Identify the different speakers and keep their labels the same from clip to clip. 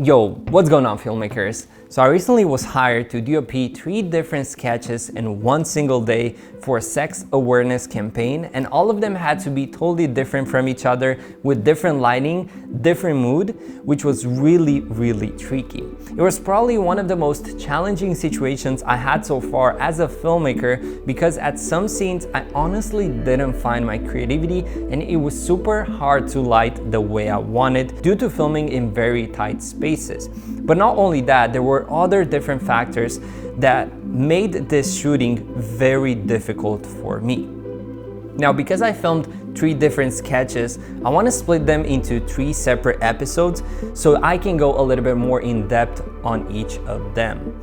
Speaker 1: Yo, what's going on, filmmakers? So I recently was hired to DOP 3 different sketches in one single day for a sex awareness campaign, and all of them had to be totally different from each other with different lighting, different mood, which was really tricky. It was probably one of the most challenging situations I had so far as a filmmaker, because at some scenes I honestly didn't find my creativity and it was super hard to light the way I wanted due to filming in very tight spaces. But not only that, there were other different factors that made this shooting very difficult for me. Now, because I filmed 3 different sketches, I want to split them into 3 separate episodes so I can go a little bit more in depth on each of them.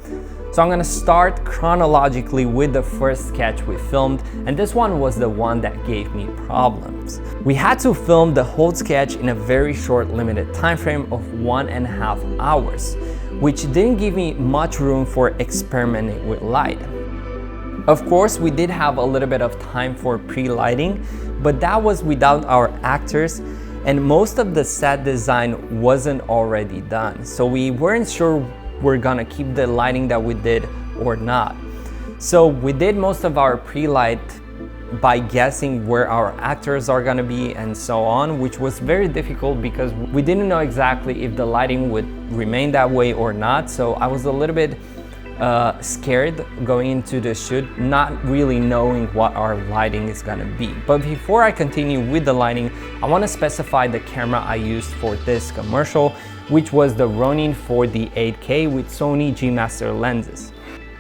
Speaker 1: So I'm going to start chronologically with the first sketch we filmed, and this one was the one that gave me problems. We had to film the whole sketch in a very short limited time frame of 1.5 hours, which didn't give me much room for experimenting with light. Of course, we did have a little bit of time for pre-lighting, but that was without our actors, and most of the set design wasn't already done. So we weren't sure we're gonna keep the lighting that we did or not. So we did most of our pre-light by guessing where our actors are gonna be and so on, which was very difficult because we didn't know exactly if the lighting would remain that way or not. So I was a little bit scared going into the shoot, not really knowing what our lighting is gonna be. But before I continue with the lighting, I wanna specify the camera I used for this commercial, which was the Ronin 4D-8k with Sony G Master lenses.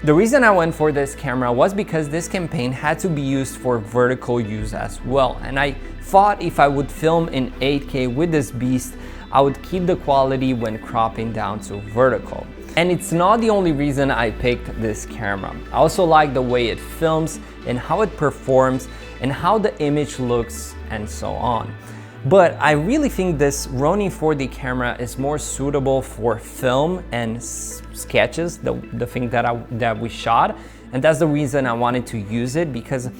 Speaker 1: The reason I went for this camera was because this campaign had to be used for vertical use as well, and I thought if I would film in 8K with this beast, I would keep the quality when cropping down to vertical. And it's not the only reason I picked this camera. I also like the way it films and how it performs and how the image looks and so on. But I really think this Ronin 4D camera is more suitable for film and sketches, the thing that we shot. And that's the reason I wanted to use it, because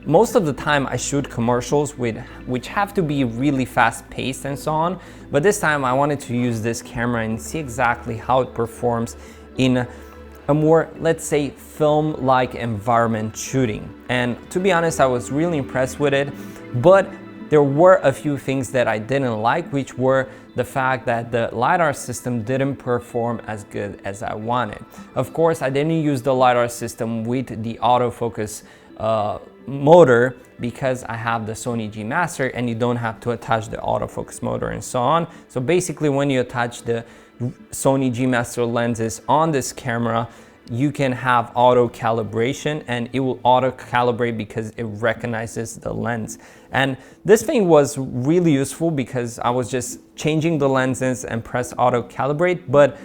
Speaker 1: most of the time I shoot commercials which have to be really fast paced and so on. But this time I wanted to use this camera and see exactly how it performs in a more, let's say, film-like environment shooting. And to be honest, I was really impressed with it, but there were a few things that I didn't like, which were the fact that the LiDAR system didn't perform as good as I wanted. Of course, I didn't use the LiDAR system with the autofocus motor because I have the Sony G Master and you don't have to attach the autofocus motor and so on. So basically, when you attach the Sony G Master lenses on this camera, you can have auto calibration and it will auto calibrate because it recognizes the lens. And this thing was really useful because I was just changing the lenses and press auto calibrate, but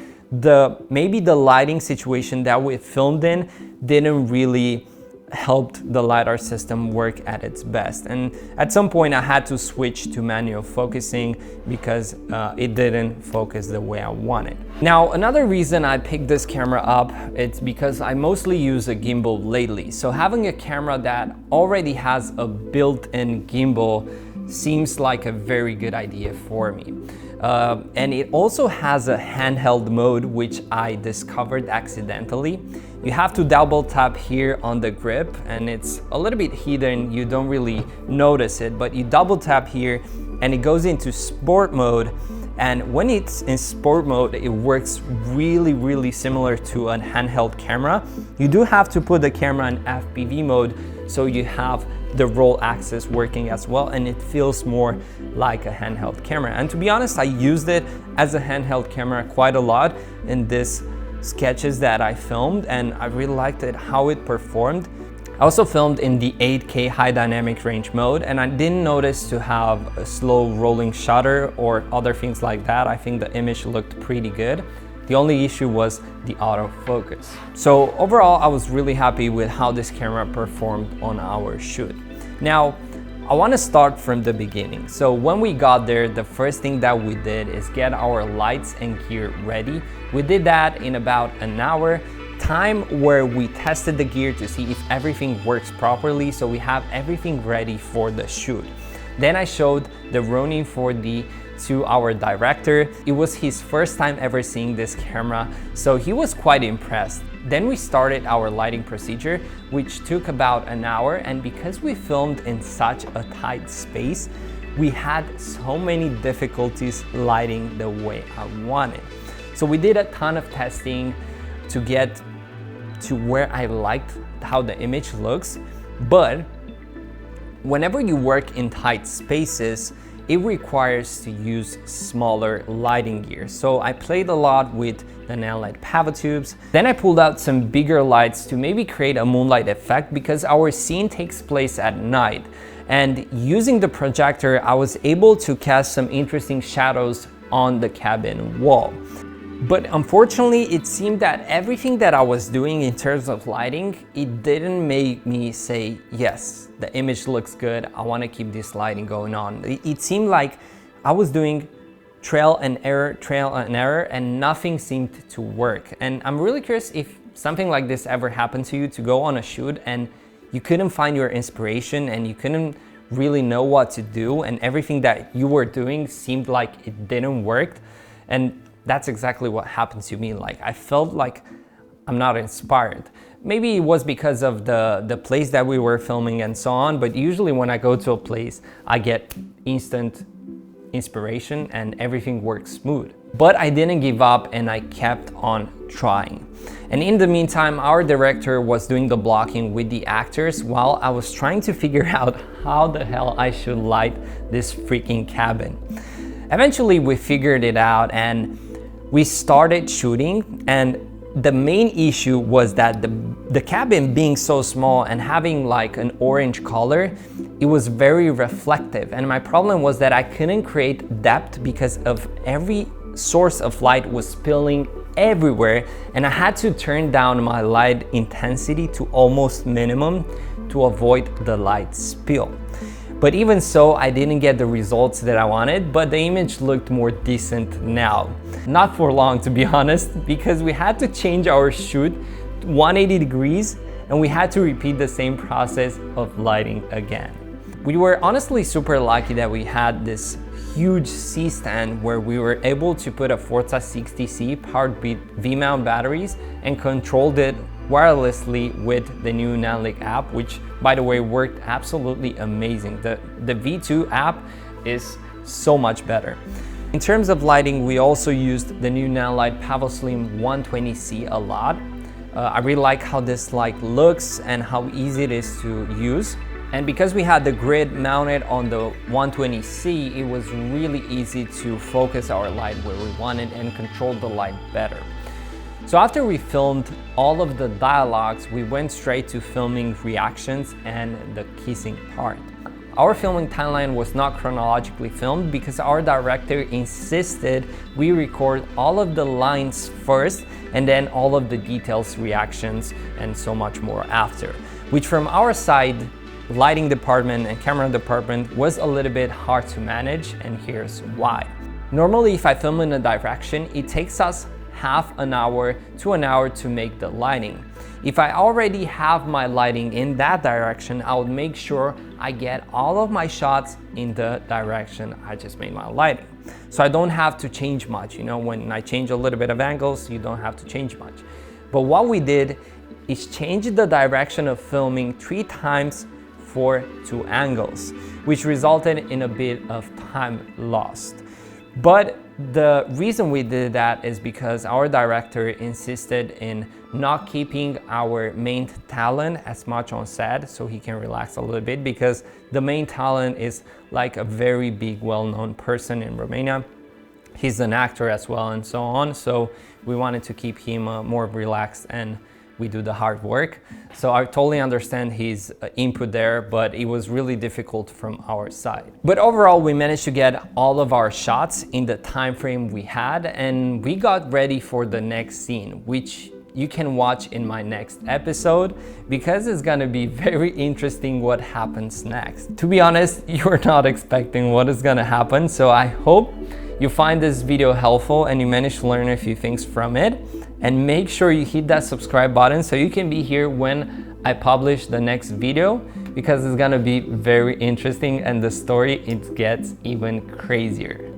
Speaker 1: maybe the lighting situation that we filmed in didn't really helped the LiDAR system work at its best. And at some point I had to switch to manual focusing because it didn't focus the way I wanted. Now, another reason I picked this camera up, it's because I mostly use a gimbal lately. So having a camera that already has a built-in gimbal seems like a very good idea for me. And it also has a handheld mode, which I discovered accidentally. You have to double tap here on the grip and it's a little bit hidden, you don't really notice it, but you double tap here and it goes into sport mode. And when it's in sport mode, it works really similar to a handheld camera. You do have to put the camera in FPV mode so you have the roll axis working as well, and it feels more like a handheld camera. And to be honest, I used it as a handheld camera quite a lot in this sketches that I filmed, and I really liked it, how it performed. I also filmed in the 8K high dynamic range mode, and I didn't notice to have a slow rolling shutter or other things like that. I think the image looked pretty good. The only issue was the autofocus. So overall, I was really happy with how this camera performed on our shoot. Now, I want to start from the beginning. So when we got there, the first thing that we did is get our lights and gear ready. We did that in about an hour, time where we tested the gear to see if everything works properly, so we have everything ready for the shoot. Then I showed the Ronin 4D to our director. It was his first time ever seeing this camera, so he was quite impressed. Then we started our lighting procedure, which took about an hour, and because we filmed in such a tight space, we had so many difficulties lighting the way I wanted. So we did a ton of testing to get to where I liked how the image looks, but whenever you work in tight spaces, it requires to use smaller lighting gear. So I played a lot with the Nanlite Pavo tubes. Then I pulled out some bigger lights to maybe create a moonlight effect because our scene takes place at night. And using the projector, I was able to cast some interesting shadows on the cabin wall. But unfortunately, it seemed that everything that I was doing in terms of lighting, it didn't make me say, yes, the image looks good, I want to keep this lighting going on. It seemed like I was doing trial and error, and nothing seemed to work. And I'm really curious if something like this ever happened to you, to go on a shoot and you couldn't find your inspiration and you couldn't really know what to do, and everything that you were doing seemed like it didn't work. And that's exactly what happened to me. Like, I felt like I'm not inspired. Maybe it was because of the place that we were filming and so on, but usually when I go to a place, I get instant inspiration and everything works smooth. But I didn't give up and I kept on trying. And in the meantime, our director was doing the blocking with the actors while I was trying to figure out how the hell I should light this freaking cabin. Eventually we figured it out and we started shooting, and the main issue was that the cabin being so small and having like an orange color, it was very reflective. And my problem was that I couldn't create depth because of every source of light was spilling everywhere, and I had to turn down my light intensity to almost minimum to avoid the light spill. But even so, I didn't get the results that I wanted, but the image looked more decent now. Not for long, to be honest, because we had to change our shoot 180 degrees and we had to repeat the same process of lighting again. We were honestly super lucky that we had this huge C-stand where we were able to put a Forza 60C powered with V-mount batteries and controlled it wirelessly with the new Nanlite app, which by the way worked absolutely amazing. The V2 app is so much better. In terms of lighting, we also used the new Nanlite Pavo Slim 120C a lot. I really like how this light looks and how easy it is to use. And because we had the grid mounted on the 120C, it was really easy to focus our light where we wanted and control the light better. So after we filmed all of the dialogues, we went straight to filming reactions and the kissing part. Our filming timeline was not chronologically filmed because our director insisted we record all of the lines first and then all of the details, reactions, and so much more after, which from our side, lighting department and camera department was a little bit hard to manage, and here's why. Normally, if I film in a direction, it takes us half an hour to an hour to make the lighting. If I already have my lighting in that direction, I would make sure I get all of my shots in the direction I just made my lighting. So I don't have to change much. You know, when I change a little bit of angles, you don't have to change much. But what we did is change the direction of filming 3 times for 2 angles, which resulted in a bit of time lost. But the reason we did that is because our director insisted in not keeping our main talent as much on set so he can relax a little bit, because the main talent is like a very big well-known person in Romania. He's an actor as well and so on, so we wanted to keep him more relaxed and we do the hard work. So I totally understand his input there, but it was really difficult from our side. But overall, we managed to get all of our shots in the time frame we had, and we got ready for the next scene, which you can watch in my next episode, because it's gonna be very interesting what happens next. To be honest, you're not expecting what is gonna happen, so I hope you find this video helpful and you manage to learn a few things from it. And make sure you hit that subscribe button so you can be here when I publish the next video, because it's gonna be very interesting and the story, it gets even crazier.